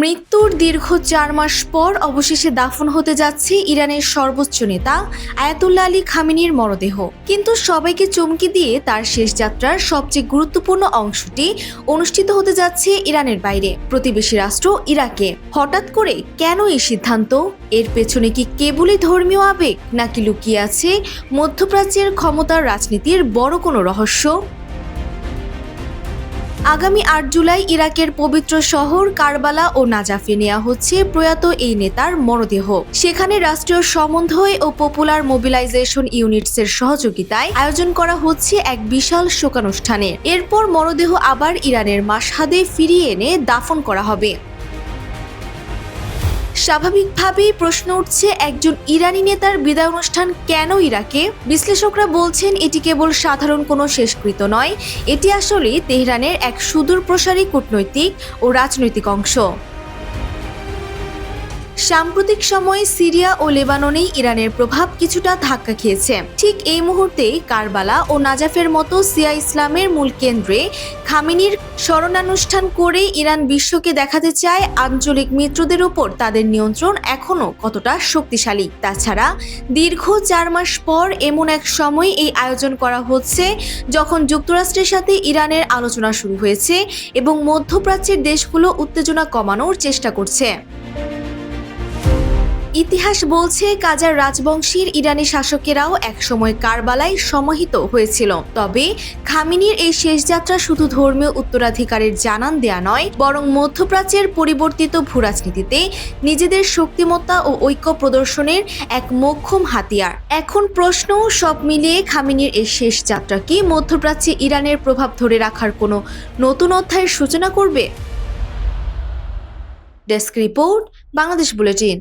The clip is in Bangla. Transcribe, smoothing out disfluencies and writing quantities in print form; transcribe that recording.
মৃত্যুর দীর্ঘ ৪ মাস পর অবশেষে দাফন হতে যাচ্ছে ইরানের সর্বোচ্চ নেতা আয়াতুল্লাহ আলী খামেনির মরদেহ। কিন্তু সবাইকে চমকে দিয়ে তার শেষ যাত্রার সবচেয়ে গুরুত্বপূর্ণ অংশটি অনুষ্ঠিত হতে যাচ্ছে ইরানের বাইরে, প্রতিবেশী রাষ্ট্র ইরাকে। হঠাৎ করে কেন এই সিদ্ধান্ত? এর পেছনে কি কেবলই ধর্মীয় আবেগ, নাকি লুকিয়ে আছে মধ্যপ্রাচ্যের ক্ষমতার রাজনীতির বড় কোনো রহস্য? আগামী ৮ জুলাই ইরাকের পবিত্র শহর কারবালা ও নাজাফে নেওয়া হচ্ছে প্রয়াত এই নেতার মরদেহ। সেখানে রাষ্ট্রীয় সমন্বয় ও পপুলার মোবিলাইজেশন ইউনিটসের সহযোগিতায় আয়োজন করা হচ্ছে এক বিশাল শোকানুষ্ঠানের। এরপর মরদেহ আবার ইরানের মাশহাদে ফিরিয়ে এনে দাফন করা হবে। স্বাভাবিকভাবেই প্রশ্ন উঠছে, একজন ইরানি নেতার বিদায় অনুষ্ঠান কেন ইরাকে? বিশ্লেষকরা বলছেন এটি কেবল সাধারণ কোনো শেষকৃত্য নয়, এটি আসলে তেহরানের এক সুদূরপ্রসারী কূটনৈতিক ও রাজনৈতিক অংশ। সাম্প্রতিক সময়ে সিরিয়া ও লেবাননেই ইরানের প্রভাব কিছুটা ধাক্কা খেয়েছে। ঠিক এই মুহূর্তে কারবালা ও নাজাফের মতো শিয়া ইসলামের মূল কেন্দ্রে খামেনির স্মরণানুষ্ঠান করে ইরান বিশ্বকে দেখাতে চায় আঞ্চলিক মিত্রদের উপর তাদের নিয়ন্ত্রণ এখনও কতটা শক্তিশালী। তাছাড়া দীর্ঘ ৪ মাস পর এমন এক সময় এই আয়োজন করা হচ্ছে যখন যুক্তরাষ্ট্রের সাথে ইরানের আলোচনা শুরু হয়েছে এবং মধ্যপ্রাচ্যের দেশগুলো উত্তেজনা কমানোর চেষ্টা করছে। ইতিহাস বলছে কাজার রাজবংশীর ইরানি শাসকেরাও একসময় কারবালায় সমাহিত হয়েছিল। তবে খামেনির এই শেষ যাত্রা শুধু ধর্মীয় উত্তরাধিকারের জানান দেয়া নয়, বরং মধ্যপ্রাচ্যের পরিবর্তিত ভূরাজনীতিতে নিজেদের শক্তিমত্তা ও ঐক্য প্রদর্শনের এক মোক্ষম হাতিয়ার। এখন প্রশ্ন, সব মিলিয়ে খামেনির এই শেষ যাত্রা কি মধ্যপ্রাচ্যে ইরানের প্রভাব ধরে রাখার কোনো নতুন অধ্যায়ের সূচনা করবে? Desk report, Bangladesh bulletin.